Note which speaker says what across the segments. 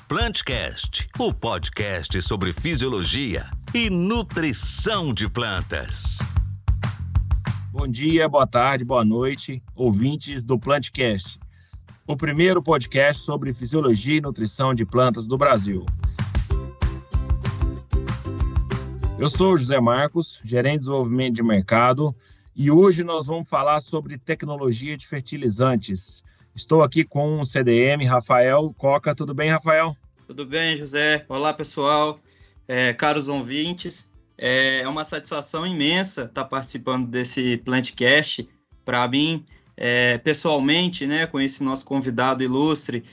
Speaker 1: Plantcast, o podcast sobre fisiologia e nutrição de plantas.
Speaker 2: Bom dia, boa tarde, boa noite, ouvintes do Plantcast, o primeiro podcast sobre fisiologia e nutrição de plantas do Brasil. Eu sou o José Marcos, gerente de desenvolvimento de mercado, e hoje nós vamos falar sobre tecnologia de fertilizantes. Estou aqui com o CDM, Rafael Coca. Tudo bem, Rafael?
Speaker 3: Tudo bem, José. Olá, pessoal. Caros ouvintes, é uma satisfação imensa estar participando desse Plantcast. Para mim, pessoalmente, né, com esse nosso convidado ilustre,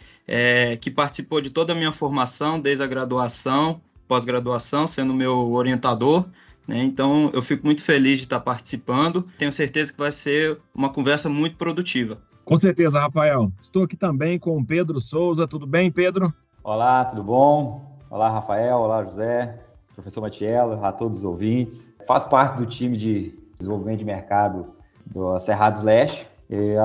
Speaker 3: que participou de toda a minha formação, desde a graduação, pós-graduação, sendo meu orientador, né? Então, eu fico muito feliz de estar participando. Tenho certeza que vai ser uma conversa muito produtiva.
Speaker 2: Com certeza, Rafael. Estou aqui também com o Pedro Souza. Tudo bem, Pedro?
Speaker 4: Olá, tudo bom? Olá, Rafael. Olá, José. Professor Matiello. Olá a todos os ouvintes. Faço parte do time de desenvolvimento de mercado do Cerrados Leste,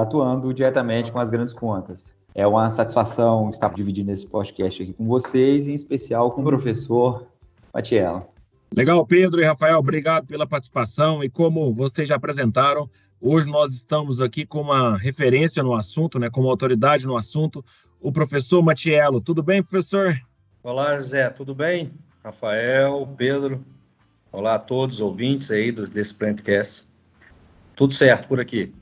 Speaker 4: atuando diretamente com as grandes contas. É uma satisfação estar dividindo esse podcast aqui com vocês, em especial com o professor Matiello.
Speaker 2: Legal, Pedro e Rafael, obrigado pela participação. E como vocês já apresentaram, hoje nós estamos aqui com uma referência no assunto, né, como autoridade no assunto, o professor Matiello. Tudo bem, professor?
Speaker 5: Olá, José, tudo bem? Rafael, Pedro, olá a todos os ouvintes aí desse Plantcast. Tudo certo por aqui?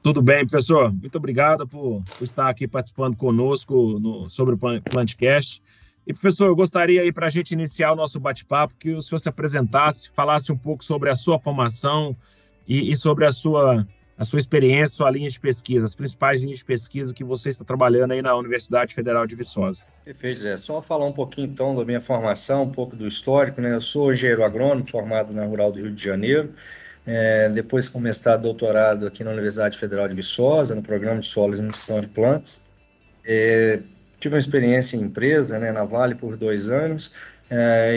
Speaker 2: Tudo bem, professor. Muito obrigado por estar aqui participando conosco sobre o Plantcast. E, professor, eu gostaria aí, para a gente iniciar o nosso bate-papo, que o senhor se apresentasse, falasse um pouco sobre a sua formação e sobre a sua experiência, sua linha de pesquisa, as principais linhas de pesquisa que você está trabalhando aí na Universidade Federal de Viçosa.
Speaker 5: Perfeito, Zé. Só falar um pouquinho, então, da minha formação, um pouco do histórico, né? Eu sou engenheiro agrônomo, formado na Rural do Rio de Janeiro, depois com mestrado e doutorado aqui na Universidade Federal de Viçosa, no programa de solos e nutrição de plantas. Tive uma experiência em empresa, né, na Vale por 2 anos,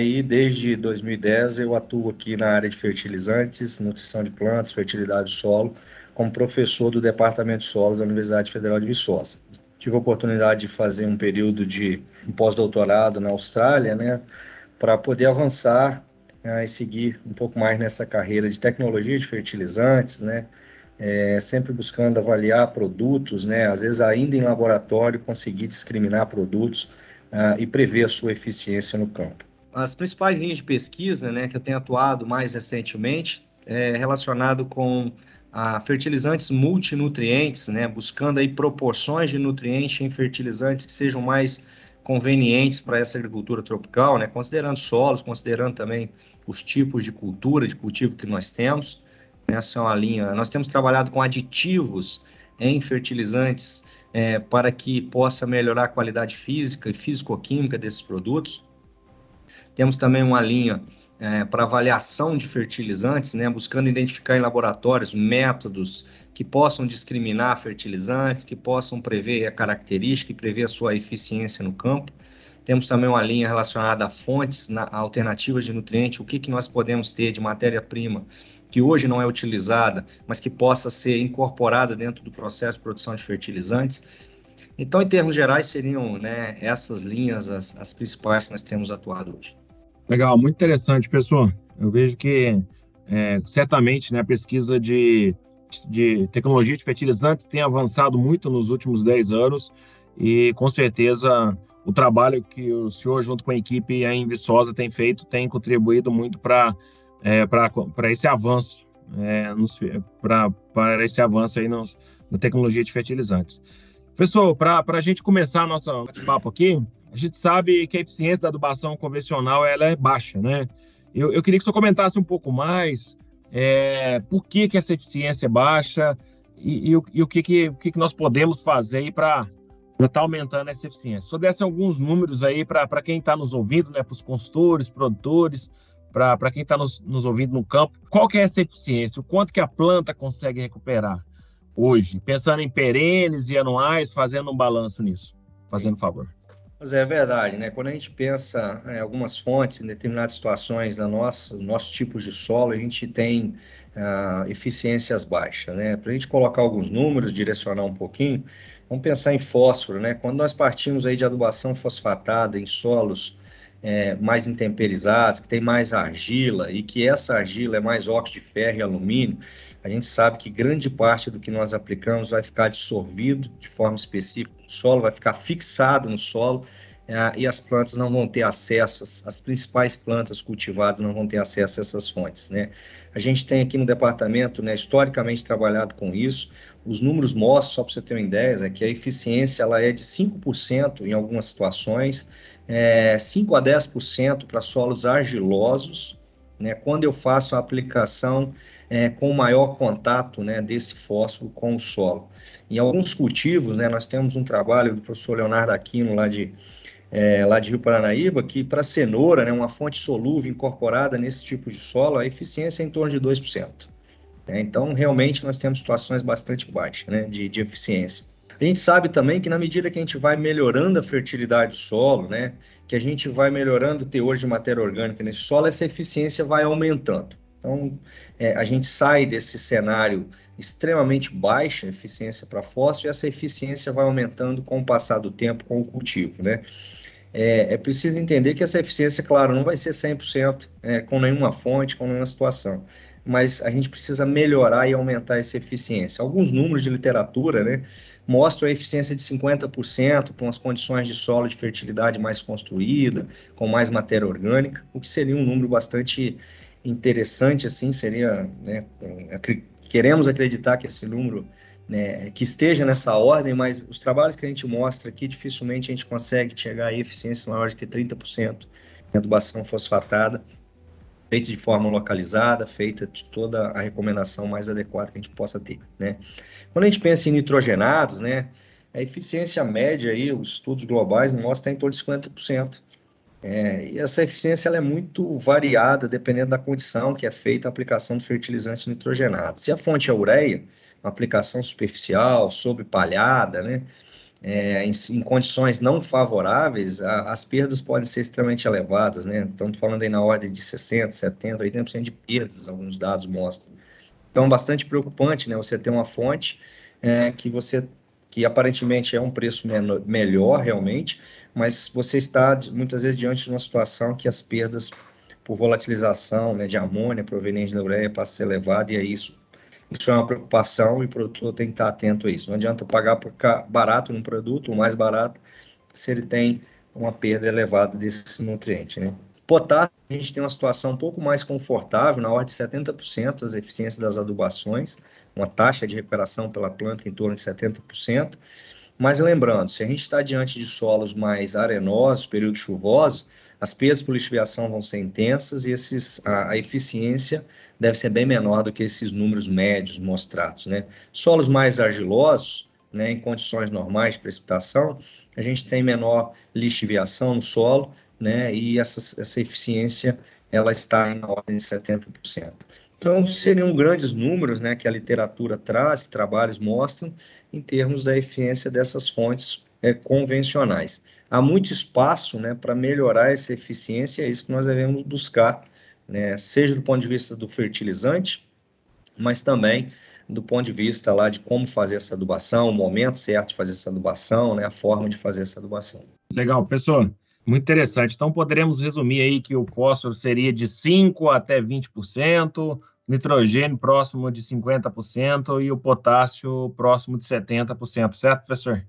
Speaker 5: e desde 2010 eu atuo aqui na área de fertilizantes, nutrição de plantas, fertilidade do solo, como professor do Departamento de Solos da Universidade Federal de Viçosa. Tive a oportunidade de fazer um período de pós-doutorado na Austrália, né, para poder avançar e seguir um pouco mais nessa carreira de tecnologia de fertilizantes, né, sempre buscando avaliar produtos, né, às vezes ainda em laboratório, conseguir discriminar produtos e prever a sua eficiência no campo.
Speaker 6: As principais linhas de pesquisa, né, que eu tenho atuado mais recentemente é relacionado com fertilizantes multinutrientes, né, buscando aí proporções de nutrientes em fertilizantes que sejam mais convenientes para essa agricultura tropical, né, considerando solos, considerando também os tipos de cultura, de cultivo que nós temos. Essa é uma linha. Nós temos trabalhado com aditivos em fertilizantes para que possa melhorar a qualidade física e físico-química desses produtos. Temos também uma linha para avaliação de fertilizantes, né, buscando identificar em laboratórios métodos que possam discriminar fertilizantes, que possam prever a característica e prever a sua eficiência no campo. Temos também uma linha relacionada a fontes alternativas de nutrientes, o que nós podemos ter de matéria-prima que hoje não é utilizada, mas que possa ser incorporada dentro do processo de produção de fertilizantes. Então, em termos gerais, seriam, né, essas linhas as principais que nós temos atuado hoje.
Speaker 2: Legal, muito interessante, pessoal. Eu vejo que, certamente, né, a pesquisa de tecnologia de fertilizantes tem avançado muito nos últimos 10 anos e, com certeza, o trabalho que o senhor, junto com a equipe em Viçosa, tem feito, tem contribuído muito para esse avanço, para esse avanço aí na tecnologia de fertilizantes. Professor, para a gente começar nosso bate-papo aqui, a gente sabe que a eficiência da adubação convencional ela é baixa, né? Eu queria que o senhor comentasse um pouco mais por que essa eficiência é baixa e o que nós podemos fazer aí para estar aumentando essa eficiência. Se o senhor desse alguns números aí para quem está nos ouvindo, né, para os consultores, produtores, para quem está nos ouvindo no campo, qual que é essa eficiência? O quanto que a planta consegue recuperar hoje? Pensando em perenes e anuais, fazendo um balanço nisso. Fazendo favor.
Speaker 5: Mas é verdade, né? Quando a gente pensa em algumas fontes, em determinadas situações no nosso tipo de solo, a gente tem eficiências baixas, né? Para a gente colocar alguns números, direcionar um pouquinho, Vamos pensar em fósforo, né? Quando nós partimos aí de adubação fosfatada em solos mais intemperizados, que tem mais argila e que essa argila é mais óxido de ferro e alumínio, a gente sabe que grande parte do que nós aplicamos vai ficar dissolvido de forma específica no solo, vai ficar fixado no solo, e as plantas não vão ter acesso, as principais plantas cultivadas não vão ter acesso a essas fontes, né? A gente tem aqui no departamento, né, historicamente trabalhado com isso. Os números mostram, só para você ter uma ideia, que a eficiência ela é de 5% em algumas situações, 5 a 10% para solos argilosos, né, quando eu faço a aplicação com maior contato, né, desse fósforo com o solo. Em alguns cultivos, né, nós temos um trabalho do professor Leonardo Aquino, lá de Rio Paranaíba, que para cenoura, né, uma fonte solúvel incorporada nesse tipo de solo, a eficiência é em torno de 2%. Então, realmente, nós temos situações bastante baixas, né, de eficiência. A gente sabe também que na medida que a gente vai melhorando a fertilidade do solo, né, que a gente vai melhorando o teor de matéria orgânica nesse solo, essa eficiência vai aumentando. Então, a gente sai desse cenário extremamente baixa, eficiência para fósforo, e essa eficiência vai aumentando com o passar do tempo com o cultivo, né? É preciso entender que essa eficiência, claro, não vai ser 100% com nenhuma fonte, com nenhuma situação, mas a gente precisa melhorar e aumentar essa eficiência. Alguns números de literatura, né, mostram a eficiência de 50% com as condições de solo de fertilidade mais construída, com mais matéria orgânica, o que seria um número bastante interessante, assim, seria, né, queremos acreditar que esse número, né, que esteja nessa ordem, mas os trabalhos que a gente mostra aqui, dificilmente a gente consegue chegar a eficiências maiores que 30% em adubação fosfatada, feita de forma localizada, feita de toda a recomendação mais adequada que a gente possa ter, né? Quando a gente pensa em nitrogenados, né, a eficiência média aí, os estudos globais mostram em torno de 50%. E essa eficiência ela é muito variada, dependendo da condição que é feita a aplicação de fertilizantes nitrogenados. Se a fonte é ureia, uma aplicação superficial, sobrepalhada, né, em condições não favoráveis, as perdas podem ser extremamente elevadas, né? Estamos falando aí na ordem de 60%, 70%, 80% de perdas, alguns dados mostram. Então, bastante preocupante, né, você ter uma fonte que aparentemente é um preço melhor realmente, mas você está muitas vezes diante de uma situação que as perdas por volatilização, né, de amônia proveniente da ureia passam a ser elevadas, e é isso é uma preocupação e o produtor tem que estar atento a isso. Não adianta pagar barato num produto, o mais barato, se ele tem uma perda elevada desse nutriente, né? Potássio, a gente tem uma situação um pouco mais confortável, na ordem de 70% das eficiências das adubações, uma taxa de recuperação pela planta em torno de 70%. Mas lembrando, se a gente está diante de solos mais arenosos, períodos chuvosos, as perdas por lixiviação vão ser intensas e a eficiência deve ser bem menor do que esses números médios mostrados, né? Solos mais argilosos, né, em condições normais de precipitação, a gente tem menor lixiviação no solo, né, e essa eficiência ela está na ordem de 70%. Então, seriam grandes números, né, que a literatura traz, que trabalhos mostram, em termos da eficiência dessas fontes convencionais. Há muito espaço, né, para melhorar essa eficiência, é isso que nós devemos buscar, né, seja do ponto de vista do fertilizante, mas também do ponto de vista lá de como fazer essa adubação, o momento certo de fazer essa adubação, né, a forma de fazer essa adubação.
Speaker 2: Legal, professor. Muito interessante. Então, poderemos resumir aí que o fósforo seria de 5% até 20%, nitrogênio próximo de 50% e o potássio próximo de 70%, certo, professor?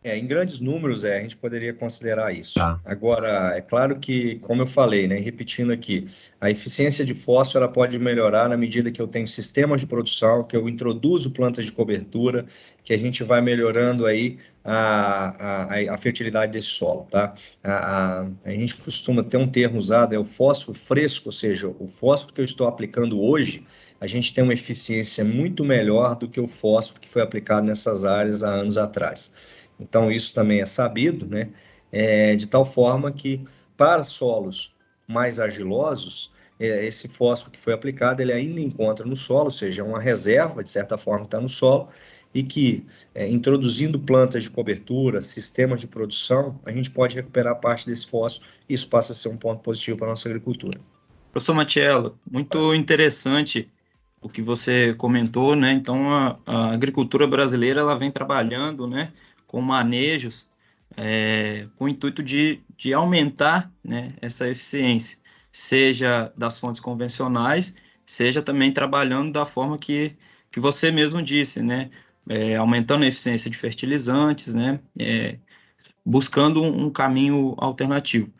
Speaker 5: Em grandes números, a gente poderia considerar isso.
Speaker 2: Tá.
Speaker 5: Agora, é claro que, como eu falei, né, repetindo aqui, a eficiência de fósforo ela pode melhorar na medida que eu tenho sistemas de produção, que eu introduzo plantas de cobertura, que a gente vai melhorando aí a fertilidade desse solo, tá? A gente costuma ter um termo usado, é o fósforo fresco, ou seja, o fósforo que eu estou aplicando hoje, a gente tem uma eficiência muito melhor do que o fósforo que foi aplicado nessas áreas há anos atrás. Então, isso também é sabido, né? De tal forma que, para solos mais argilosos, esse fósforo que foi aplicado, ele ainda encontra no solo, ou seja, é uma reserva, de certa forma, está no solo, e que, introduzindo plantas de cobertura, sistemas de produção, a gente pode recuperar parte desse fósforo, e isso passa a ser um ponto positivo para a nossa agricultura.
Speaker 3: Professor Matiello, muito interessante o que você comentou, né? Então, a agricultura brasileira ela vem trabalhando, né, com manejos com o intuito de aumentar, né, essa eficiência, seja das fontes convencionais, seja também trabalhando da forma que você mesmo disse, né? Aumentando a eficiência de fertilizantes, né? Buscando um caminho alternativo.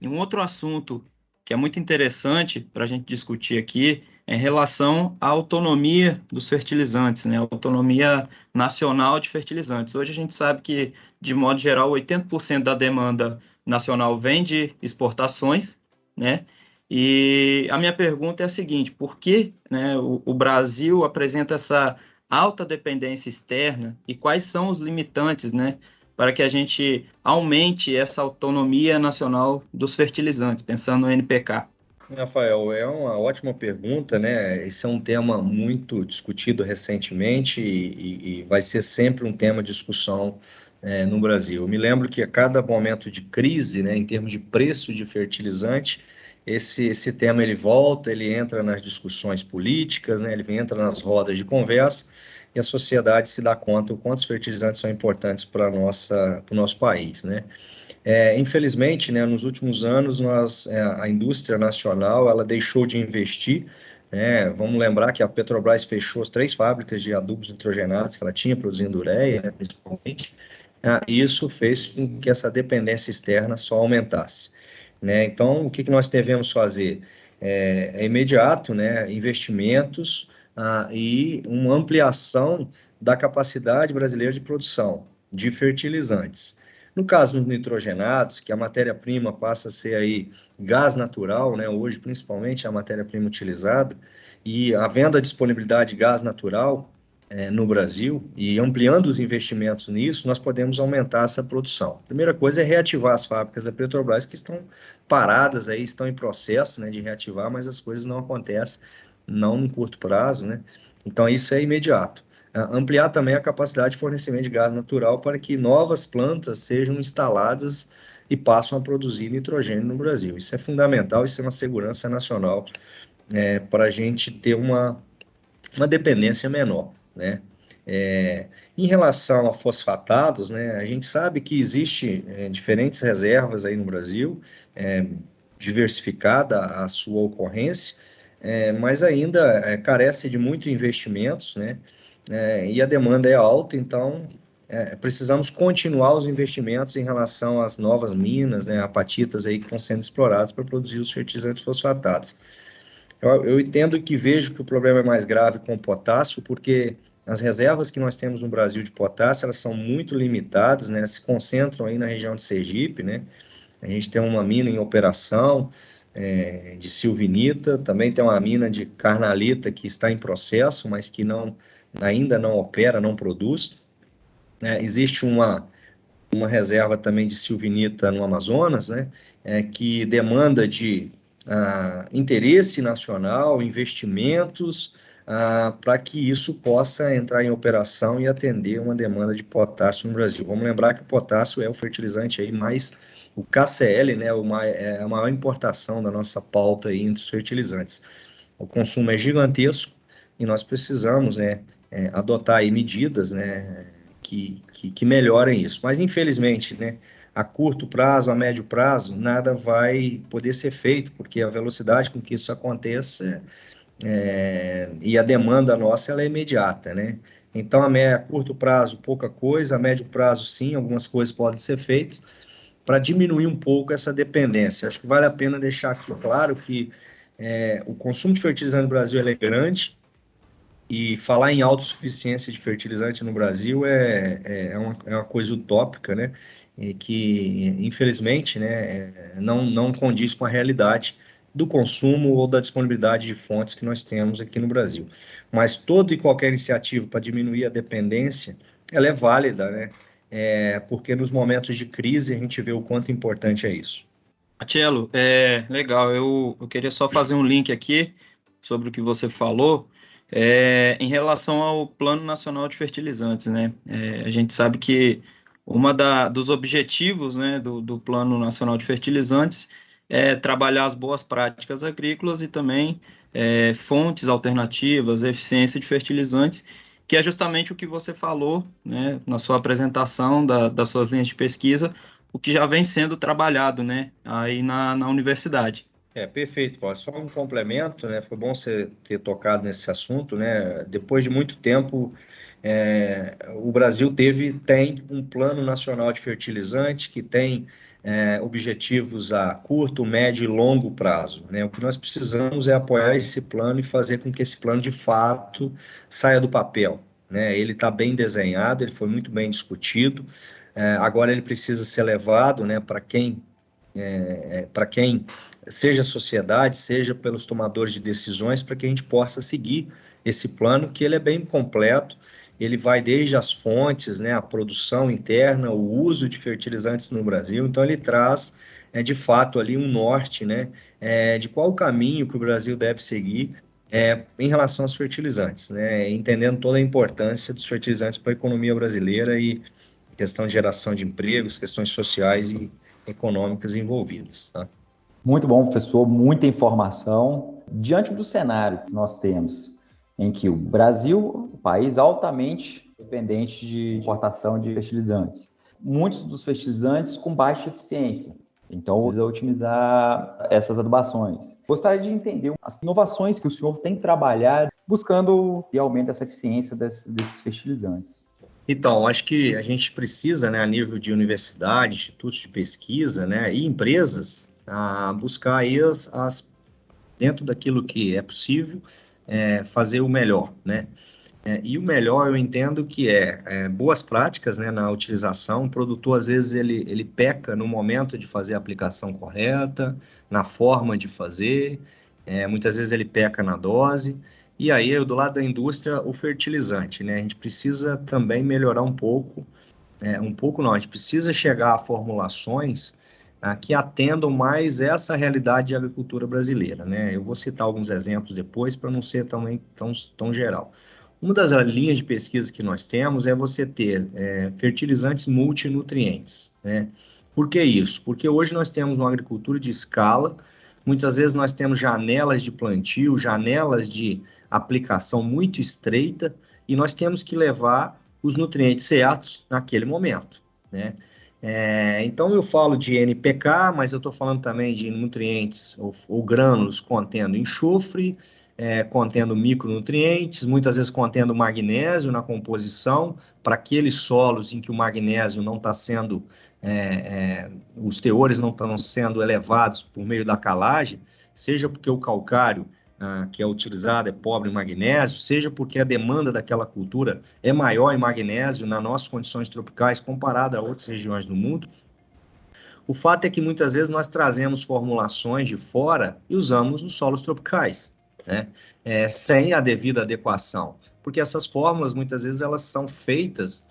Speaker 3: Um outro assunto que é muito interessante para a gente discutir aqui é em relação à autonomia dos fertilizantes, né? A autonomia nacional de fertilizantes. Hoje a gente sabe que, de modo geral, 80% da demanda nacional vem de exportações, né? E a minha pergunta é a seguinte: por que, né, o Brasil apresenta essa alta dependência externa e quais são os limitantes, né, para que a gente aumente essa autonomia nacional dos fertilizantes, pensando no NPK?
Speaker 5: Rafael, é uma ótima pergunta, né? Esse é um tema muito discutido recentemente e vai ser sempre um tema de discussão no Brasil. Eu me lembro que a cada momento de crise, né, em termos de preço de fertilizante, esse tema ele volta, ele entra nas discussões políticas, né, ele entra nas rodas de conversa e a sociedade se dá conta o quanto os fertilizantes são importantes para o nosso país, né? Infelizmente, né, nos últimos anos, a indústria nacional ela deixou de investir, né? Vamos lembrar que a Petrobras fechou as 3 fábricas de adubos nitrogenados que ela tinha produzindo ureia, né, principalmente, e isso fez com que essa dependência externa só aumentasse, né? Então, o que nós devemos fazer? Imediato, né, investimentos e uma ampliação da capacidade brasileira de produção de fertilizantes. No caso dos nitrogenados, que a matéria-prima passa a ser aí gás natural, né? Hoje, principalmente, a matéria-prima utilizada, e havendo a disponibilidade de gás natural no Brasil, e ampliando os investimentos nisso, nós podemos aumentar essa produção. A primeira coisa é reativar as fábricas da Petrobras, que estão paradas aí, estão em processo, né, de reativar, mas as coisas não acontecem, não no curto prazo, né? Então, isso é imediato. Ampliar também a capacidade de fornecimento de gás natural para que novas plantas sejam instaladas e passem a produzir nitrogênio no Brasil. Isso é fundamental, isso é uma segurança nacional para a gente ter uma dependência menor, né? Em relação a fosfatados, né, a gente sabe que existe diferentes reservas aí no Brasil, diversificada a sua ocorrência, mas ainda carece de muitos investimentos, né? E a demanda é alta, então precisamos continuar os investimentos em relação às novas minas, né, apatitas aí que estão sendo exploradas para produzir os fertilizantes fosfatados. Eu entendo que vejo que o problema é mais grave com o potássio, porque as reservas que nós temos no Brasil de potássio, elas são muito limitadas, né, se concentram aí na região de Sergipe, né? A gente tem uma mina em operação, de silvinita, também tem uma mina de carnalita que está em processo, mas que ainda não opera, não produz. Existe uma reserva também de silvinita no Amazonas, né, que demanda de interesse nacional, investimentos, para que isso possa entrar em operação e atender uma demanda de potássio no Brasil. Vamos lembrar que o potássio é o fertilizante aí o KCl, né, é a maior importação da nossa pauta aí entre os fertilizantes. O consumo é gigantesco e nós precisamos, né, adotar aí medidas, né, que melhorem isso. Mas, infelizmente, né, a curto prazo, a médio prazo, nada vai poder ser feito, porque a velocidade com que isso aconteça e a demanda nossa ela é imediata, né? Então, a curto prazo, pouca coisa, a médio prazo, sim, algumas coisas podem ser feitas para diminuir um pouco essa dependência. Acho que vale a pena deixar aqui claro que o consumo de fertilizante no Brasil é grande, e falar em autossuficiência de fertilizante no Brasil é uma coisa utópica, né? E que, infelizmente, né, não condiz com a realidade do consumo ou da disponibilidade de fontes que nós temos aqui no Brasil. Mas toda e qualquer iniciativa para diminuir a dependência, ela é válida, né? Porque nos momentos de crise a gente vê o quanto importante é isso.
Speaker 3: Matiello, legal, eu queria só fazer um link aqui sobre o que você falou, em relação ao Plano Nacional de Fertilizantes, né? A gente sabe que dos objetivos, né, do Plano Nacional de Fertilizantes é trabalhar as boas práticas agrícolas e também fontes alternativas, eficiência de fertilizantes, que é justamente o que você falou, né, na sua apresentação das suas linhas de pesquisa, o que já vem sendo trabalhado, né, aí na universidade.
Speaker 5: Perfeito, Paulo. Só um complemento, né? Foi bom você ter tocado nesse assunto, né? Depois de muito tempo, o Brasil tem um plano nacional de fertilizante que tem objetivos a curto, médio e longo prazo, né? O que nós precisamos é apoiar esse plano e fazer com que esse plano, de fato, saia do papel, né? Ele está bem desenhado, ele foi muito bem discutido, agora ele precisa ser levado, né, para quem seja a sociedade, seja pelos tomadores de decisões, para que a gente possa seguir esse plano, que ele é bem completo, ele vai desde as fontes, né, a produção interna, o uso de fertilizantes no Brasil, então ele traz, de fato, ali um norte, né, de qual o caminho que o Brasil deve seguir em relação aos fertilizantes, né, entendendo toda a importância dos fertilizantes para a economia brasileira e questão de geração de empregos, questões sociais e econômicas envolvidas, tá?
Speaker 4: Muito bom, professor, muita informação. Diante do cenário que nós temos, em que o Brasil, um país altamente dependente de importação de fertilizantes, muitos dos fertilizantes com baixa eficiência, então precisa otimizar essas adubações. Gostaria de entender as inovações que o senhor tem trabalhado buscando o aumento dessa eficiência desses fertilizantes.
Speaker 6: Então, acho que a gente precisa, né, a nível de universidade, institutos de pesquisa, né, e empresas, buscar aí dentro daquilo que é possível, fazer o melhor, né? E o melhor eu entendo que boas práticas, né, na utilização. O produtor, às vezes, ele peca no momento de fazer a aplicação correta, na forma de fazer, muitas vezes ele peca na dose. E aí, do lado da indústria, o fertilizante, né? A gente precisa também melhorar um pouco não, a gente precisa chegar a formulações que atendam mais essa realidade de agricultura brasileira, né? Eu vou citar alguns exemplos depois para não ser também tão geral. Uma das linhas de pesquisa que nós temos é você ter fertilizantes multinutrientes, né? Por que isso? Porque hoje nós temos uma agricultura de escala. Muitas vezes nós temos janelas de plantio, janelas de aplicação muito estreita, e nós temos que levar os nutrientes certos naquele momento, né? Então eu falo de NPK, mas eu estou falando também de nutrientes ou grânulos contendo enxofre, contendo micronutrientes, muitas vezes contendo magnésio na composição, para aqueles solos em que o magnésio não está sendo, os teores não estão sendo elevados por meio da calagem, seja porque o calcário que é utilizado é pobre em magnésio, seja porque a demanda daquela cultura é maior em magnésio nas nossas condições tropicais comparada a outras regiões do mundo. O fato é que muitas vezes nós trazemos formulações de fora e usamos nos solos tropicais, né? Sem a devida adequação, porque essas fórmulas muitas vezes elas são feitas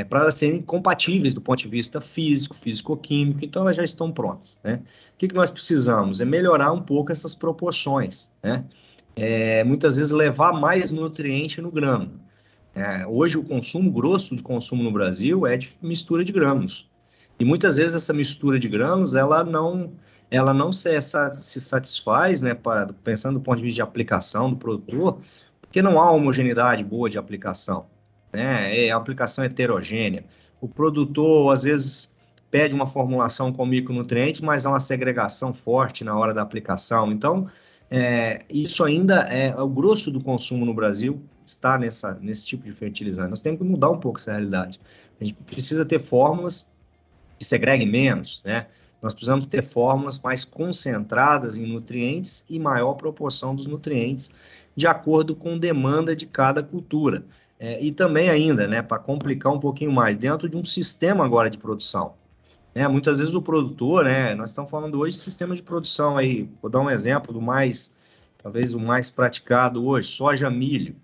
Speaker 6: para serem compatíveis do ponto de vista físico, físico-químico, então elas já estão prontas, né? O que nós precisamos? É melhorar um pouco essas proporções, né? Muitas vezes levar mais nutriente no grânulo. Hoje o consumo grosso de consumo no Brasil é de mistura de grânulos, e muitas vezes essa mistura de grânulos ela não se satisfaz, né, pensando do ponto de vista de aplicação do produtor, porque não há homogeneidade boa de aplicação, né? A aplicação heterogênea. O produtor, às vezes, pede uma formulação com micronutrientes, mas há uma segregação forte na hora da aplicação. Então, isso ainda é o grosso do consumo no Brasil, está nesse tipo de fertilizante. Nós temos que mudar um pouco essa realidade. A gente precisa ter fórmulas que segreguem menos, né? Nós precisamos ter fórmulas mais concentradas em nutrientes e maior proporção dos nutrientes de acordo com demanda de cada cultura. E também ainda, né, para complicar um pouquinho mais, dentro de um sistema agora de produção. Muitas vezes o produtor, né, nós estamos falando hoje de sistema de produção, aí, vou dar um exemplo talvez o mais praticado hoje, soja, milho.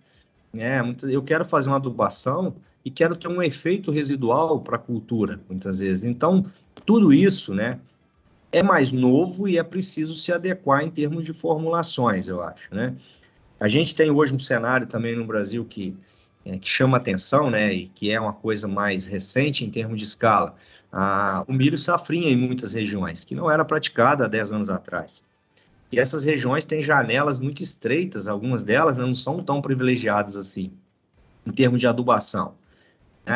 Speaker 6: Eu quero fazer uma adubação e quero ter um efeito residual para a cultura, muitas vezes. Então, tudo isso, né, é mais novo e é preciso se adequar em termos de formulações, eu acho, né? A gente tem hoje um cenário também no Brasil que chama atenção, né, e que é uma coisa mais recente em termos de escala. O milho safrinha em muitas regiões, que não era praticado há 10 anos atrás. E essas regiões têm janelas muito estreitas, algumas delas, né, não são tão privilegiadas assim, em termos de adubação.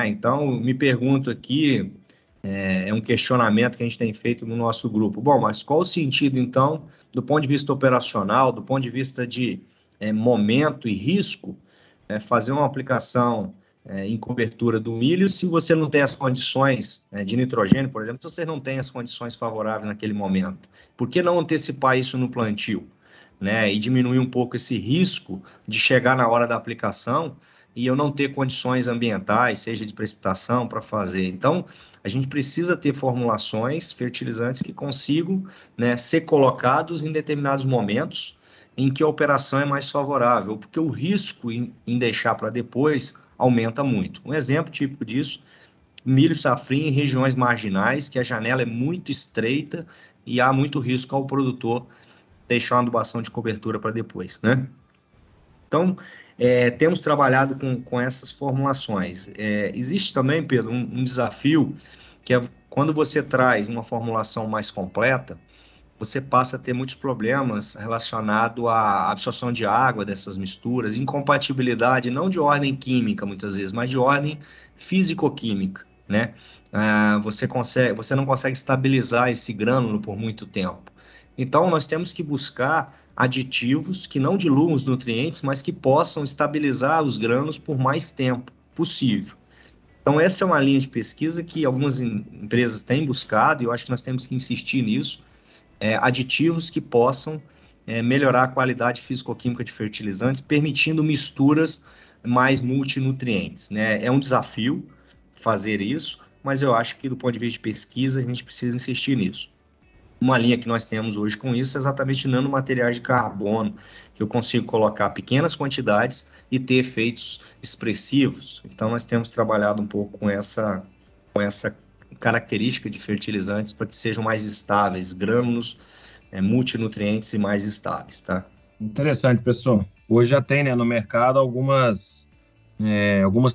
Speaker 6: Então, me pergunto aqui, é um questionamento que a gente tem feito no nosso grupo. Bom, mas qual o sentido, então, do ponto de vista operacional, do ponto de vista de momento e risco, fazer uma aplicação em cobertura do milho se você não tem as condições de nitrogênio, por exemplo, se você não tem as condições favoráveis naquele momento? Por que não antecipar isso no plantio, né, e diminuir um pouco esse risco de chegar na hora da aplicação e eu não ter condições ambientais, seja de precipitação, para fazer? Então, a gente precisa ter formulações, fertilizantes que consigam, né, ser colocados em determinados momentos em que a operação é mais favorável, porque o risco em deixar para depois aumenta muito. Um exemplo típico disso, milho safrinha em regiões marginais, que a janela é muito estreita e há muito risco ao produtor deixar uma adubação de cobertura para depois, né? Então, temos trabalhado com essas formulações. Existe também, Pedro, um desafio, que é quando você traz uma formulação mais completa, você passa a ter muitos problemas relacionados à absorção de água dessas misturas, incompatibilidade não de ordem química, muitas vezes, mas de ordem físico-química, né? Você não consegue estabilizar esse grânulo por muito tempo. Então, nós temos que buscar aditivos que não diluam os nutrientes, mas que possam estabilizar os grânulos por mais tempo possível. Então, essa é uma linha de pesquisa que algumas empresas têm buscado, e eu acho que nós temos que insistir nisso, aditivos que possam melhorar a qualidade físico-química de fertilizantes, permitindo misturas mais multinutrientes, né? É um desafio fazer isso, mas eu acho que do ponto de vista de pesquisa a gente precisa insistir nisso. Uma linha que nós temos hoje com isso é exatamente nanomateriais de carbono, que eu consigo colocar pequenas quantidades e ter efeitos expressivos. Então, nós temos trabalhado um pouco com essa característica de fertilizantes para que sejam mais estáveis, grânulos multinutrientes e mais estáveis, tá?
Speaker 2: Interessante, pessoal. Hoje já tem, né, no mercado algumas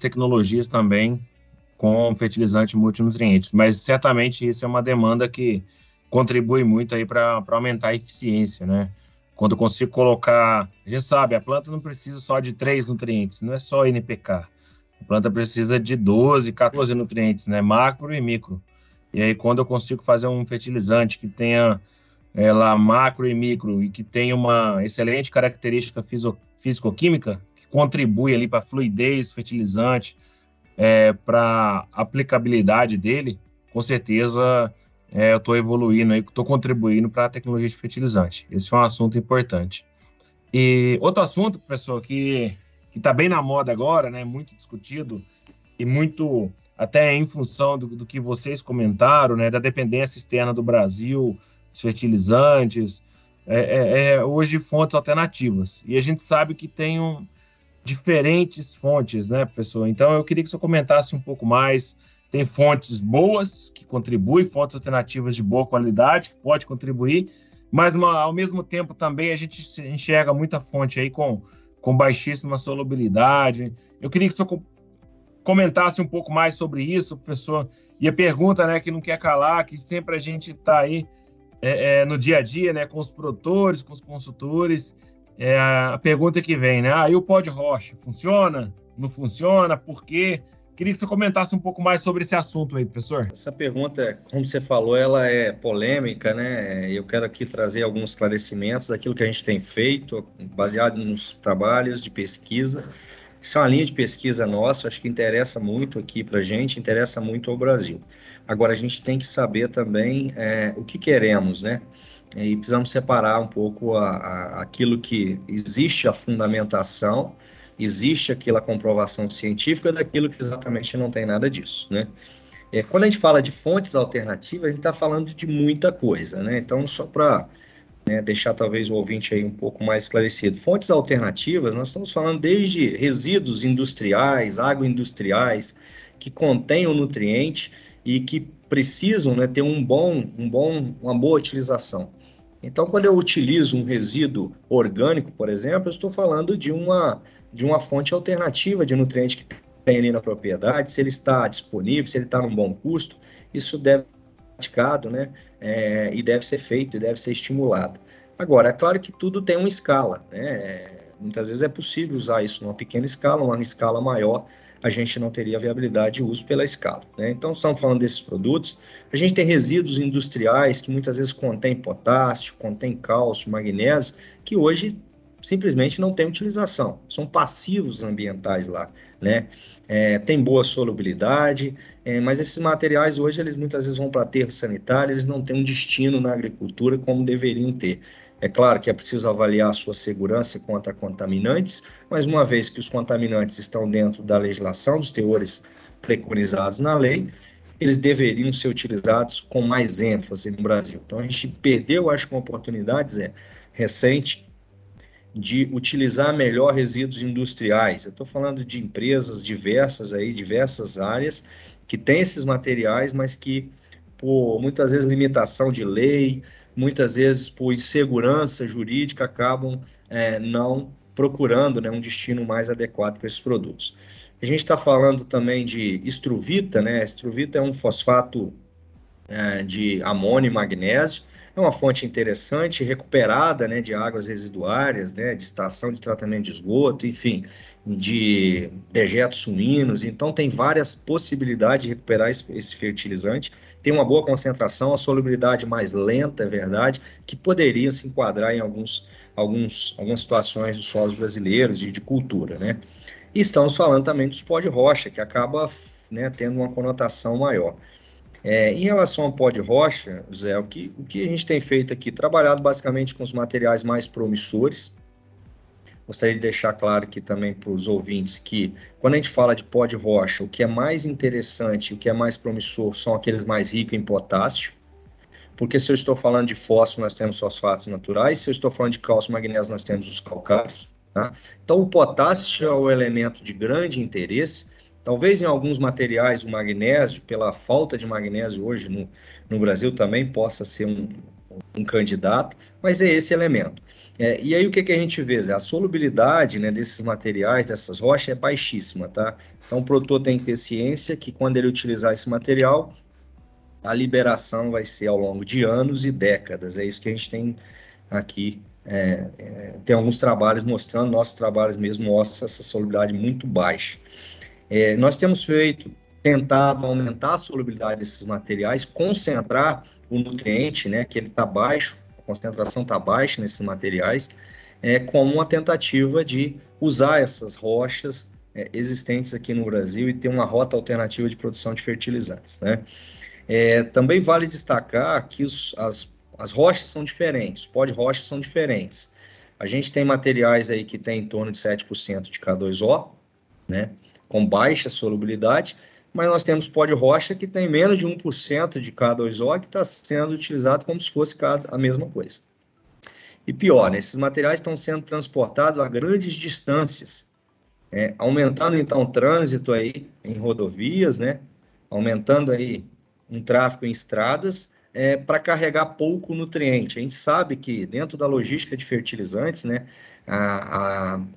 Speaker 2: tecnologias também com fertilizantes multinutrientes, mas certamente isso é uma demanda que contribui muito aí para aumentar a eficiência, né? Quando eu consigo colocar... A gente sabe, a planta não precisa só de 3 nutrientes, não é só NPK. A planta precisa de 12, 14 nutrientes, né? Macro e micro. E aí, quando eu consigo fazer um fertilizante que tenha lá macro e micro e que tenha uma excelente característica físico-química, que contribui ali para a fluidez do fertilizante, para a aplicabilidade dele, com certeza... eu estou evoluindo aí, estou contribuindo para a tecnologia de fertilizante. Esse é um assunto importante. E outro assunto, professor, que está bem na moda agora, né, muito discutido, e muito até em função do que vocês comentaram, né, da dependência externa do Brasil, dos fertilizantes, hoje fontes alternativas. E a gente sabe que tem diferentes fontes, né, professor? Então, eu queria que o senhor comentasse um pouco mais. Tem fontes boas que contribuem, fontes alternativas de boa qualidade que pode contribuir, mas ao mesmo tempo também a gente enxerga muita fonte aí com baixíssima solubilidade. Eu queria que o senhor comentasse um pouco mais sobre isso, professor. E a pergunta, né, que não quer calar, que sempre a gente está aí no dia a dia, né, com os produtores, com os consultores, a pergunta que vem, né? E o pó de rocha, funciona? Não funciona? Por quê? Queria que você comentasse um pouco mais sobre esse assunto aí, professor.
Speaker 5: Essa pergunta, como você falou, ela é polêmica, né? Eu quero aqui trazer alguns esclarecimentos daquilo que a gente tem feito, baseado nos trabalhos de pesquisa. Isso é uma linha de pesquisa nossa, acho que interessa muito aqui para a gente, interessa muito ao Brasil. Agora, a gente tem que saber também o que queremos, né? E precisamos separar um pouco aquilo que existe a fundamentação, existe aquela comprovação científica daquilo que exatamente não tem nada disso, né? Quando a gente fala de fontes alternativas, a gente está falando de muita coisa, né? Então, só para deixar talvez o ouvinte aí um pouco mais esclarecido, fontes alternativas, nós estamos falando desde resíduos industriais, agroindustriais, que contêm o nutriente e que precisam, né, ter uma boa utilização. Então, quando eu utilizo um resíduo orgânico, por exemplo, eu estou falando de uma fonte alternativa de nutriente que tem ali na propriedade, se ele está disponível, se ele está num bom custo, isso deve ser praticado, né, e deve ser feito, e deve ser estimulado. Agora, é claro que tudo tem uma escala, né? Muitas vezes é possível usar isso numa pequena escala, uma escala maior, a gente não teria viabilidade de uso pela escala, né? Então, estamos falando desses produtos. A gente tem resíduos industriais que muitas vezes contêm potássio, contêm cálcio, magnésio, que hoje simplesmente não tem utilização, são passivos ambientais lá, né? Tem boa solubilidade, mas esses materiais hoje, eles muitas vezes vão para aterro sanitário, eles não têm um destino na agricultura como deveriam ter. É claro que é preciso avaliar a sua segurança contra contaminantes, mas uma vez que os contaminantes estão dentro da legislação, dos teores preconizados na lei, eles deveriam ser utilizados com mais ênfase no Brasil. Então, a gente perdeu, acho que uma oportunidade, recente, de utilizar melhor resíduos industriais. Eu estou falando de empresas diversas aí, diversas áreas, que têm esses materiais, mas que, por muitas vezes limitação de lei, muitas vezes por insegurança jurídica, acabam não procurando, né, um destino mais adequado para esses produtos. A gente está falando também de estruvita, né? Estruvita é um fosfato de amônio e magnésio, é uma fonte interessante, recuperada, né, de águas residuárias, né, de estação de tratamento de esgoto, enfim, de dejetos suínos. Então, tem várias possibilidades de recuperar esse fertilizante. Tem uma boa concentração, a solubilidade mais lenta, é verdade, que poderia se enquadrar em algumas situações dos solos brasileiros de cultura, né? E estamos falando também dos pó de rocha, que acaba, né, tendo uma conotação maior. Em relação ao pó de rocha, Zé, o que a gente tem feito aqui? Trabalhado basicamente com os materiais mais promissores. Gostaria de deixar claro aqui também para os ouvintes que, quando a gente fala de pó de rocha, o que é mais interessante, o que é mais promissor são aqueles mais ricos em potássio, porque se eu estou falando de fósforo, nós temos fosfatos naturais, se eu estou falando de cálcio e magnésio, nós temos os calcários, tá? Então, o potássio é o elemento de grande interesse. Talvez em alguns materiais o magnésio, pela falta de magnésio hoje no Brasil, também possa ser um candidato, mas é esse elemento. E aí o que a gente vê? A solubilidade, né, desses materiais, dessas rochas, é baixíssima, tá? Então o produtor tem que ter ciência que quando ele utilizar esse material, a liberação vai ser ao longo de anos e décadas. É isso que a gente tem aqui. Tem alguns trabalhos mostrando, nossos trabalhos mesmo mostram essa solubilidade muito baixa. Nós temos tentado aumentar a solubilidade desses materiais, concentrar o nutriente, né, que ele está baixo, a concentração está baixa nesses materiais, como uma tentativa de usar essas rochas existentes aqui no Brasil e ter uma rota alternativa de produção de fertilizantes, né? Também vale destacar que as rochas são diferentes, os pó de rocha são diferentes. A gente tem materiais aí que tem em torno de 7% de K2O, né, com baixa solubilidade, mas nós temos pó de rocha que tem menos de 1% de K2O, que está sendo utilizado como se fosse a mesma coisa. E pior, né, esses materiais estão sendo transportados a grandes distâncias, aumentando então o trânsito aí em rodovias, né, aumentando aí um tráfego em estradas, para carregar pouco nutriente. A gente sabe que dentro da logística de fertilizantes, né,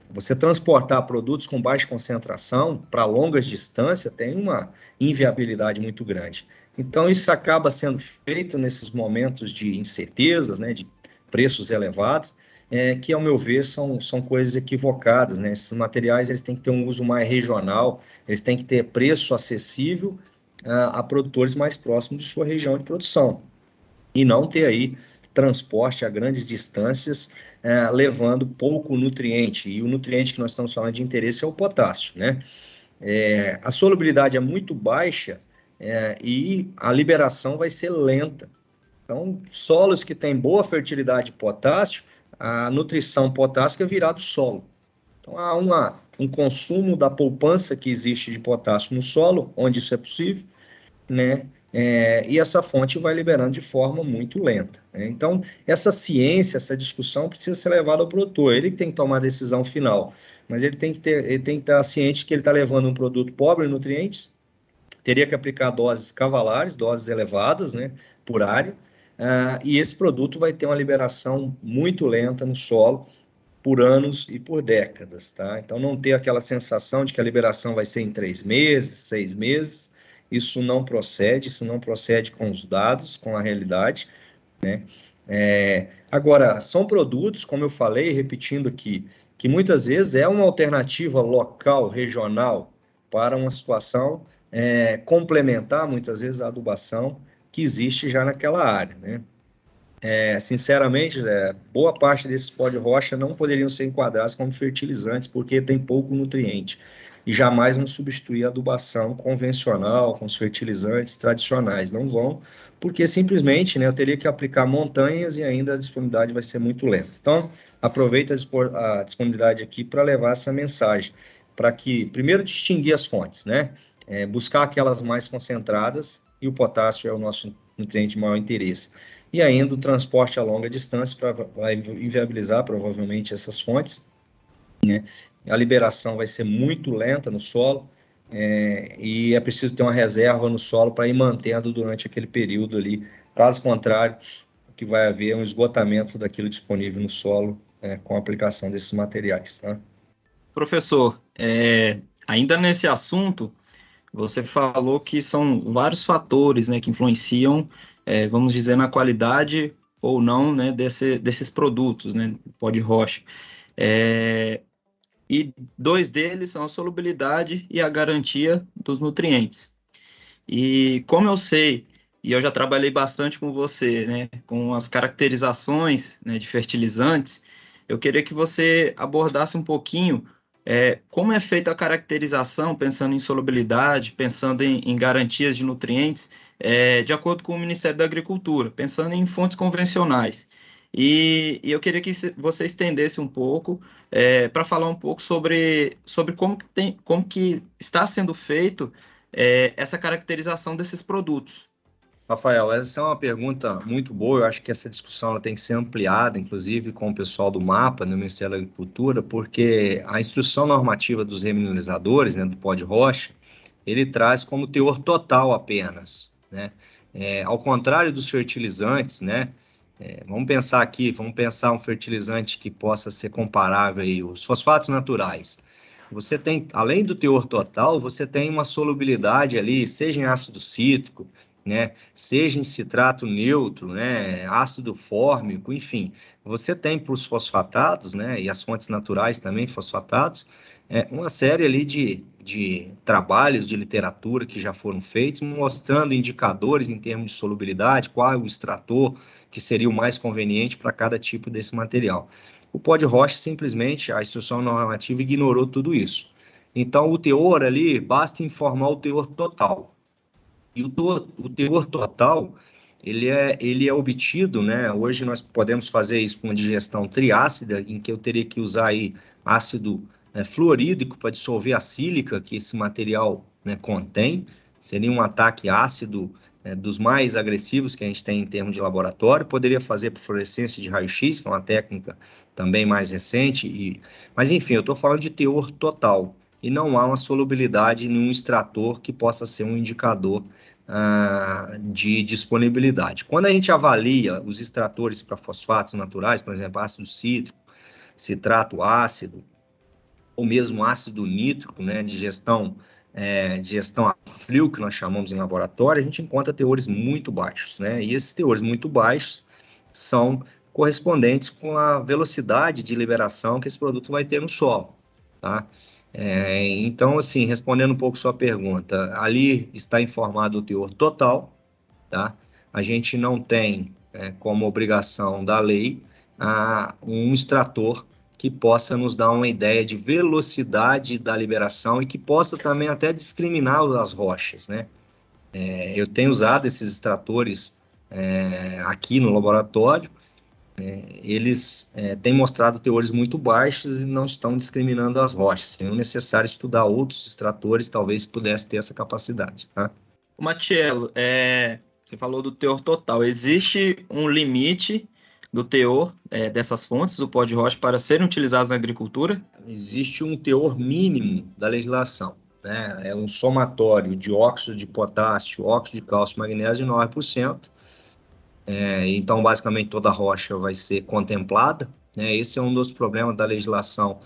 Speaker 5: você transportar produtos com baixa concentração para longas distâncias tem uma inviabilidade muito grande. Então, isso acaba sendo feito nesses momentos de incertezas, né, de preços elevados, que, ao meu ver, são coisas equivocadas, né? Esses materiais eles têm que ter um uso mais regional, eles têm que ter preço acessível a produtores mais próximos de sua região de produção, e não ter aí transporte a grandes distâncias, levando pouco nutriente, e o nutriente que nós estamos falando de interesse é o potássio, né? A solubilidade é muito baixa e a liberação vai ser lenta. Então, solos que têm boa fertilidade de potássio, a nutrição potássica virá do solo. Então, há um consumo da poupança que existe de potássio no solo, onde isso é possível, né? E essa fonte vai liberando de forma muito lenta, né? Então, essa ciência, essa discussão precisa ser levada ao produtor. Ele tem que tomar a decisão final, mas ele tem que estar ciente que ele está levando um produto pobre em nutrientes, teria que aplicar doses cavalares, doses elevadas, né, por área, e esse produto vai ter uma liberação muito lenta no solo, por anos e por décadas, tá? Então, não ter aquela sensação de que a liberação vai ser em 3 meses, 6 meses, isso não procede com os dados, com a realidade, né? Agora, são produtos, como eu falei, repetindo aqui, que muitas vezes é uma alternativa local, regional, para uma situação complementar, muitas vezes, a adubação que existe já naquela área, né? Sinceramente, boa parte desses pó de rocha não poderiam ser enquadrados como fertilizantes, porque tem pouco nutriente, e jamais vão substituir a adubação convencional, com os fertilizantes tradicionais, não vão, porque simplesmente, né, eu teria que aplicar montanhas e ainda a disponibilidade vai ser muito lenta. Então, aproveito a disponibilidade aqui para levar essa mensagem, para que, primeiro, distinguir as fontes, né, buscar aquelas mais concentradas, e o potássio é o nosso nutriente de maior interesse. E ainda o transporte a longa distância vai inviabilizar provavelmente essas fontes, né? A liberação vai ser muito lenta no solo, e é preciso ter uma reserva no solo para ir mantendo durante aquele período ali. Caso contrário, o que vai haver é um esgotamento daquilo disponível no solo, com a aplicação desses materiais. Tá?
Speaker 3: Professor, ainda nesse assunto, você falou que são vários fatores, né, que influenciam, vamos dizer, na qualidade ou não, né, desses produtos, né, pó de rocha. E dois deles são a solubilidade e a garantia dos nutrientes. E como eu sei, e eu já trabalhei bastante com você, né, com as caracterizações, né, de fertilizantes, eu queria que você abordasse um pouquinho como é feita a caracterização, pensando em solubilidade, pensando em garantias de nutrientes, de acordo com o Ministério da Agricultura, pensando em fontes convencionais. E eu queria que você estendesse um pouco para falar um pouco sobre como que está sendo feito essa caracterização desses produtos.
Speaker 6: Rafael, essa é uma pergunta muito boa. Eu acho que essa discussão ela tem que ser ampliada, inclusive com o pessoal do MAPA, no Ministério da Agricultura, porque a instrução normativa dos remineralizadores, né, do pó de rocha, ele traz como teor total apenas, né? Ao contrário dos fertilizantes, né? Vamos pensar um fertilizante que possa ser comparável aí, os fosfatos naturais. Você tem, além do teor total, você tem uma solubilidade ali, seja em ácido cítrico, né, seja em citrato neutro, né, ácido fórmico, enfim, você tem para os fosfatados, né, e as fontes naturais também fosfatados, uma série ali de trabalhos de literatura que já foram feitos, mostrando indicadores em termos de solubilidade, qual é o extrator que seria o mais conveniente para cada tipo desse material. O pó de rocha, simplesmente, a instrução normativa ignorou tudo isso. Então, o teor ali, basta informar o teor total. E o teor total, ele é obtido, né? Hoje nós podemos fazer isso com uma digestão triácida, em que eu teria que usar aí ácido fluorídrico para dissolver a sílica que esse material, né, contém. Seria um ataque ácido dos mais agressivos que a gente tem em termos de laboratório. Poderia fazer por fluorescência de raio-x, que é uma técnica também mais recente. Mas, enfim, eu estou falando de teor total. E não há uma solubilidade em um extrator que possa ser um indicador de disponibilidade. Quando a gente avalia os extratores para fosfatos naturais, por exemplo, ácido cítrico, citrato ácido, ou mesmo ácido nítrico, né, de gestão a frio, que nós chamamos em laboratório, a gente encontra teores muito baixos, né? E esses teores muito baixos são correspondentes com a velocidade de liberação que esse produto vai ter no solo, tá? Então, assim, respondendo um pouco sua pergunta, ali está informado o teor total, tá? A gente não tem como obrigação da lei um extrator que possa nos dar uma ideia de velocidade da liberação e que possa também até discriminar as rochas, né? Eu tenho usado esses extratores aqui no laboratório, eles têm mostrado teores muito baixos e não estão discriminando as rochas. É necessário estudar outros extratores, talvez pudesse ter essa capacidade. Tá?
Speaker 3: Matiello, você falou do teor total. Existe um limite do teor dessas fontes do pó de rocha para serem utilizadas na agricultura?
Speaker 6: Existe um teor mínimo da legislação, né? É um somatório de óxido de potássio, óxido de cálcio, magnésio de 9%. Então, basicamente, toda a rocha vai ser contemplada, né? Esse é um dos problemas da legislação.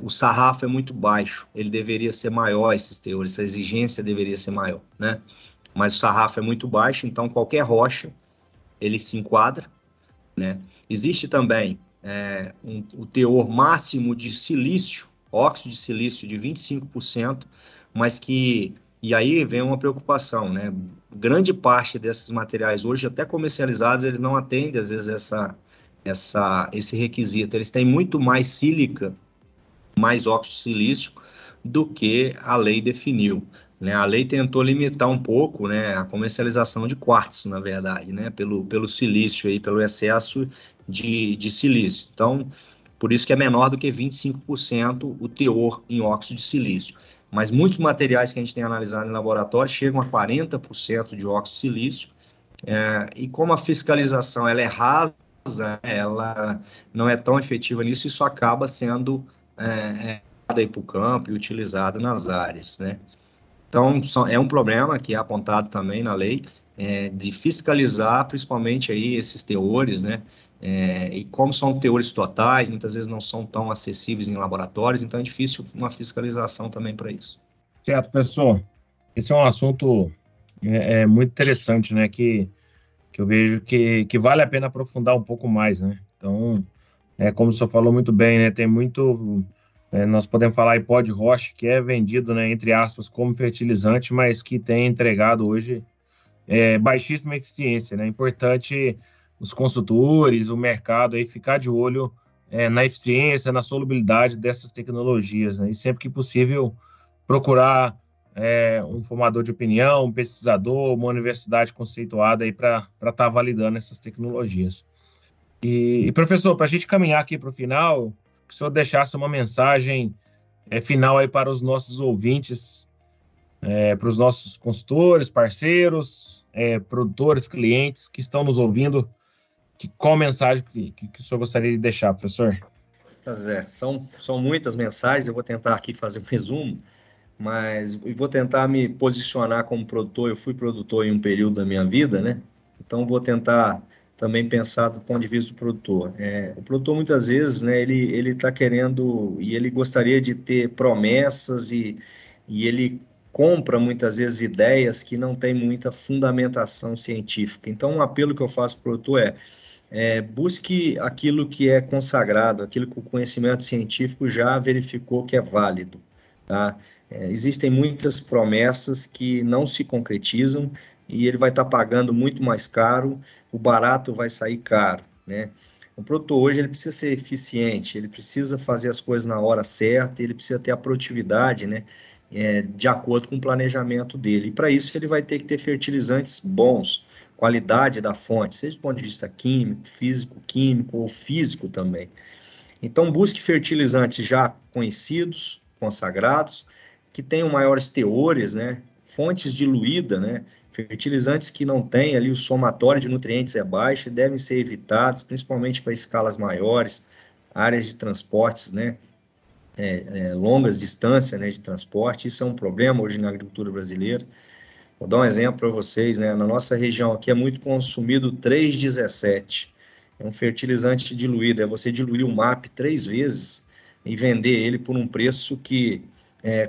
Speaker 6: O sarrafo é muito baixo, ele deveria ser maior, esses teores, essa exigência deveria ser maior, né? Mas o sarrafo é muito baixo, então qualquer rocha, ele se enquadra, né? Existe também o teor máximo de silício, óxido de silício de 25%, mas que, e aí vem uma preocupação, né? Grande parte desses materiais hoje, até comercializados, eles não atendem, às vezes, esse requisito. Eles têm muito mais sílica, mais óxido de silício, do que a lei definiu, né? A lei tentou limitar um pouco, né, a comercialização de quartzo, na verdade, né, pelo silício, aí, pelo excesso de silício. Então, por isso que é menor do que 25% o teor em óxido de silício. Mas muitos materiais que a gente tem analisado em laboratório chegam a 40% de óxido de silício, e como a fiscalização ela é rasa, ela não é tão efetiva nisso, isso acaba sendo aí para o campo e utilizado nas áreas, né? Então, é um problema que é apontado também na lei, de fiscalizar principalmente aí esses teores, né? E como são teores totais, muitas vezes não são tão acessíveis em laboratórios, então é difícil uma fiscalização também para isso.
Speaker 2: Certo, professor. Esse é um assunto muito interessante, né? Que eu vejo que vale a pena aprofundar um pouco mais, né? Então, como o senhor falou muito bem, né? Tem muito... nós podemos falar em pó de rocha, que é vendido, né, entre aspas, como fertilizante, mas que tem entregado hoje baixíssima eficiência, né? É importante os consultores, o mercado aí ficar de olho na eficiência, na solubilidade dessas tecnologias, né? E sempre que possível procurar um formador de opinião, um pesquisador, uma universidade conceituada aí para estar validando essas tecnologias. E professor, para a gente caminhar aqui para o final, que o senhor deixasse uma mensagem final aí para os nossos ouvintes, para os nossos consultores, parceiros, produtores, clientes que estão nos ouvindo, qual mensagem que o senhor gostaria de deixar, professor?
Speaker 5: Pois são muitas mensagens, eu vou tentar aqui fazer um resumo, mas vou tentar me posicionar como produtor. Eu fui produtor em um período da minha vida, né? Então vou tentar também pensar do ponto de vista do produtor. O produtor, muitas vezes, né, ele está querendo, e ele gostaria de ter promessas, e ele compra, muitas vezes, ideias que não têm muita fundamentação científica. Então, um apelo que eu faço para o produtor busque aquilo que é consagrado, aquilo que o conhecimento científico já verificou que é válido, tá? Existem muitas promessas que não se concretizam, e ele vai estar pagando muito mais caro, o barato vai sair caro, né? O produtor hoje ele precisa ser eficiente, ele precisa fazer as coisas na hora certa, ele precisa ter a produtividade, né, de acordo com o planejamento dele. E para isso ele vai ter que ter fertilizantes bons, qualidade da fonte, seja do ponto de vista químico, físico-químico ou físico também. Então busque fertilizantes já conhecidos, consagrados, que tenham maiores teores, né, fontes diluídas, né, fertilizantes que não têm ali o somatório de nutrientes baixo, devem ser evitados, principalmente para escalas maiores, áreas de transportes, né, longas distâncias, né, de transporte. Isso é um problema hoje na agricultura brasileira. Vou dar um exemplo para vocês, né, na nossa região aqui é muito consumido 3,17, é um fertilizante diluído, você diluir o MAP 3 vezes e vender ele por um preço que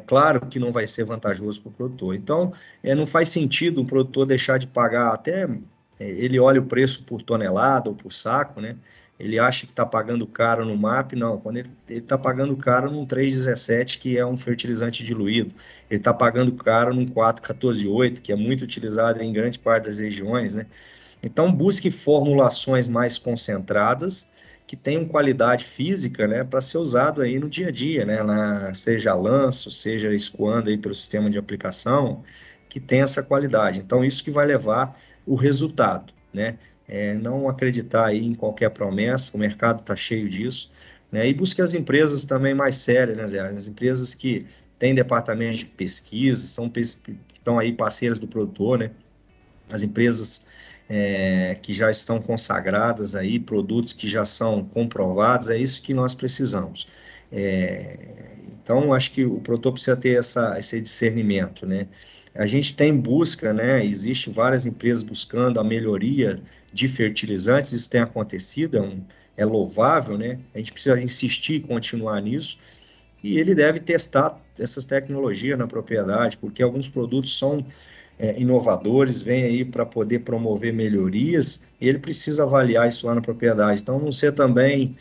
Speaker 5: claro que não vai ser vantajoso para o produtor. Então, não faz sentido o produtor deixar de pagar, até ele olha o preço por tonelada ou por saco, né? Ele acha que está pagando caro no MAP, não, quando ele está pagando caro num 3,17, que é um fertilizante diluído, ele está pagando caro num 4,14,8, que é muito utilizado em grande parte das regiões, né? Então, busque formulações mais concentradas, que tenham qualidade física, né, para ser usado aí no dia a dia, né, seja lanço, seja escoando aí pelo sistema de aplicação, que tem essa qualidade. Então, isso que vai levar o resultado, né, não acreditar aí em qualquer promessa, o mercado está cheio disso, né, e busque as empresas também mais sérias, né, Zé, as empresas que têm departamentos de pesquisa, que estão aí parceiras do produtor, né, as empresas que já estão consagradas aí, produtos que já são comprovados, é isso que nós precisamos. Então, acho que o produtor precisa ter esse discernimento, né? A gente tem busca, né? Existem várias empresas buscando a melhoria de fertilizantes, isso tem acontecido, é louvável, né? A gente precisa insistir e continuar nisso, e ele deve testar essas tecnologias na propriedade, porque alguns produtos são inovadores, vem aí para poder promover melhorias, e ele precisa avaliar isso lá na propriedade. Então, não ser também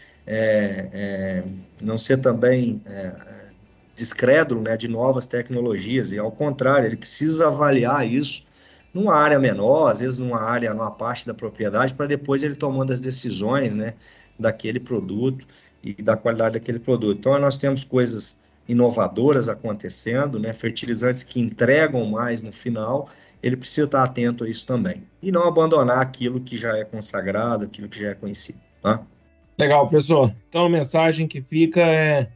Speaker 5: descrédulo, né, de novas tecnologias, e ao contrário, ele precisa avaliar isso numa área menor, às vezes numa parte da propriedade, para depois ele tomando as decisões, né, daquele produto e da qualidade daquele produto. Então, nós temos coisas inovadoras acontecendo, né, fertilizantes que entregam mais no final, ele precisa estar atento a isso também. E não abandonar aquilo que já é consagrado, aquilo que já é conhecido, tá?
Speaker 2: Legal, professor. Então, a mensagem que fica é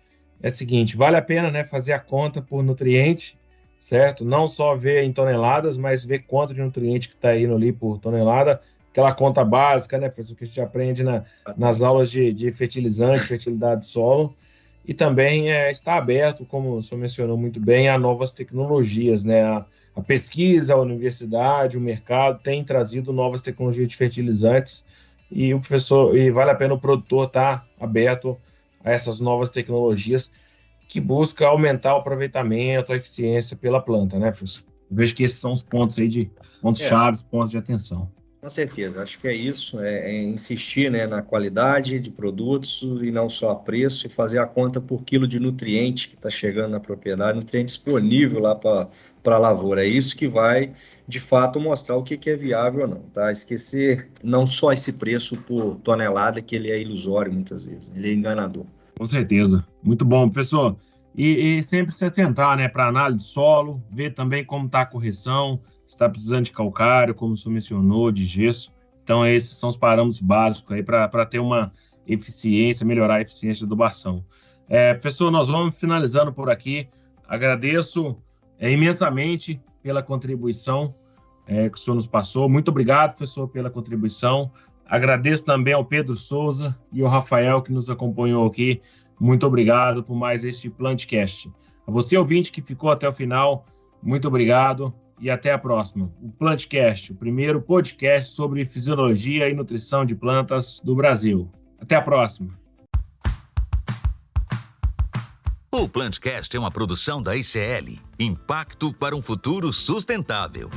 Speaker 2: a seguinte: vale a pena, né, fazer a conta por nutriente, certo? Não só ver em toneladas, mas ver quanto de nutriente que está indo ali por tonelada, aquela conta básica, né, professor, que a gente aprende nas aulas de fertilizante, fertilidade de solo, e também está aberto, como o senhor mencionou muito bem, a novas tecnologias, né? A pesquisa, a universidade, o mercado tem trazido novas tecnologias de fertilizantes, e vale a pena o produtor estar aberto a essas novas tecnologias que busca aumentar o aproveitamento, a eficiência pela planta, né, professor? Eu vejo que esses são os pontos aí pontos chaves, pontos de atenção.
Speaker 5: Com certeza, acho que é isso, insistir, né, na qualidade de produtos e não só a preço, e fazer a conta por quilo de nutriente que está chegando na propriedade, nutriente disponível lá para a lavoura. É isso que vai, de fato, mostrar o que é viável ou não, tá? Esquecer não só esse preço por tonelada, que ele é ilusório muitas vezes, ele é enganador.
Speaker 2: Com certeza. Muito bom, professor. E sempre se atentar, né, para análise de solo, ver também como está a correção, se está precisando de calcário, como o senhor mencionou, de gesso. Então, esses são os parâmetros básicos aí para ter uma eficiência, melhorar a eficiência da adubação. Professor, nós vamos finalizando por aqui. Agradeço imensamente pela contribuição que o senhor nos passou. Muito obrigado, professor, pela contribuição. Agradeço também ao Pedro Souza e ao Rafael, que nos acompanhou aqui. Muito obrigado por mais este Plantcast. A você, ouvinte, que ficou até o final, muito obrigado e até a próxima. O Plantcast, o primeiro podcast sobre fisiologia e nutrição de plantas do Brasil. Até a próxima.
Speaker 1: O Plantcast é uma produção da ICL, Impacto para um Futuro Sustentável.